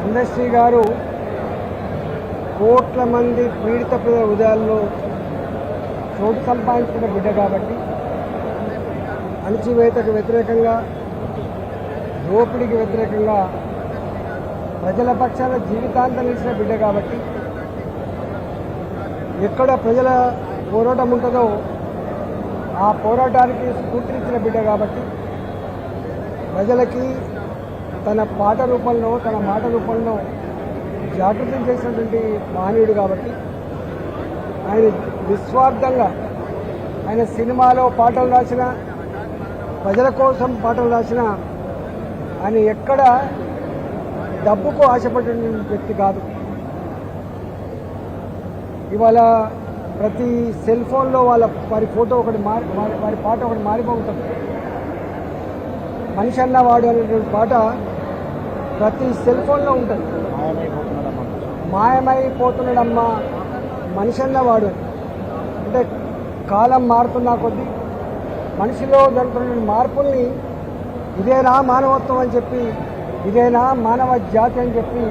అందశ్రీ గారు కోట్ల మంది పీడిత ప్రజల హృదయాల్లో చోటు సంపాదించుకున్న బిడ్డ కాబట్టి అణచివేతకు వ్యతిరేకంగా దోపిడీకి వ్యతిరేకంగా ప్రజల పక్షాన జీవితాంతం నిలిచిన బిడ్డ కాబట్టి ఎక్కడ ప్రజల పోరాటం ఉంటుందో ఆ పోరాటానికి స్ఫూర్తినిచ్చిన బిడ్డ కాబట్టి ప్రజలకి తన పాట రూపంలో తన మాట రూపంలో జాగృతం చేసినటువంటి మహనీయుడు కాబట్టి ఆయన నిస్వార్థంగా ఆయన సినిమాలో పాటలు రాసిన ప్రజల కోసం పాటలు రాసిన ఆయన ఎక్కడ డబ్బుకు ఆశపడిన వ్యక్తి కాదు. ఇవాళ ప్రతి సెల్ ఫోన్లో వారి ఫోటో ఒకటి వారి పాట ఒకటి మారిపోతుంది. మనిషి అన్నవాడు అనేటువంటి పాట ప్రతి సెల్ ఫోన్లో ఉంటుంది. మాయమైపోతున్నాడమ్మా మనిషి అన్నవాడు అంటే కాలం మారుతున్నా కొద్దీ మనిషిలో జరుగుతున్న మార్పుల్ని ఇదేనా మానవత్వం అని చెప్పి, ఇదేనా మానవ జాతి అని చెప్పి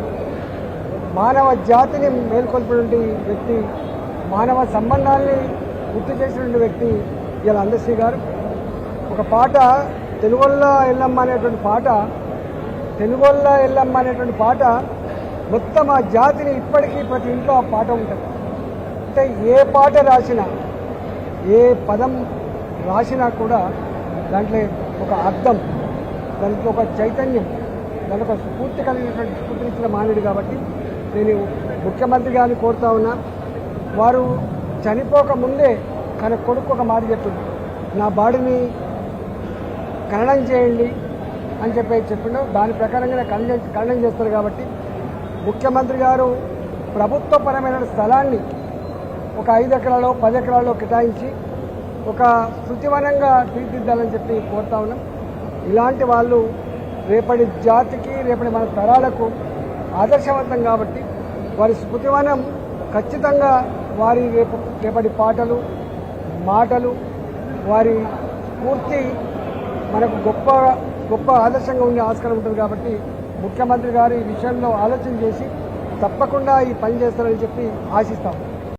మానవ జాతిని మేల్కొల్పినటువంటి వ్యక్తి, మానవ సంబంధాన్ని గుర్తు చేసినటువంటి వ్యక్తి ఇలా అందశ్రీ గారు. ఒక పాట తెలుగొల్ల ఎల్లమ్మ అనేటువంటి పాట, తెలుగొల్ల ఎల్లమ్మ అనేటువంటి పాట మొత్తం ఆ జాతిని ఇప్పటికీ ప్రతి ఇంట్లో ఆ పాట ఉంటుంది. అంటే ఏ పాట రాసినా ఏ పదం రాసినా కూడా దాంట్లో ఒక అర్థం, దాంట్లో ఒక చైతన్యం, దాంట్లో ఒక స్ఫూర్తి కలిగినటువంటి స్ఫూర్తినిచ్చిన మానవుడు కాబట్టి నేను ముఖ్యమంత్రి గారిని కోరుతా ఉన్నా, వారు చనిపోక ముందే తన కొడుకు ఒక మాట చెప్పింది, నా బాడీని ఖననం చేయండి అని చెప్పిండు. దాని ప్రకారంగా ఖననం చేస్తారు కాబట్టి ముఖ్యమంత్రి గారు ప్రభుత్వపరమైన స్థలాన్ని ఒక 5 ఎకరాల్లో 10 ఎకరాల్లో కేటాయించి ఒక శృతివనంగా తీర్చిదిద్దాలని చెప్పి కోరుతా ఉన్నాం. ఇలాంటి వాళ్ళు రేపటి జాతికి రేపటి మన తరాలకు ఆదర్శవంతం కాబట్టి వారి స్మృతివనం ఖచ్చితంగా వారి రేపటి పాటలు మాటలు వారి స్ఫూర్తి మనకు గొప్ప ఆదర్శంగా ఉండే ఆస్కారం ఉంటుంది కాబట్టి ముఖ్యమంత్రి గారు ఈ విషయంలో ఆలోచన చేసి తప్పకుండా ఈ పని చేస్తారని చెప్పి ఆశిస్తాం.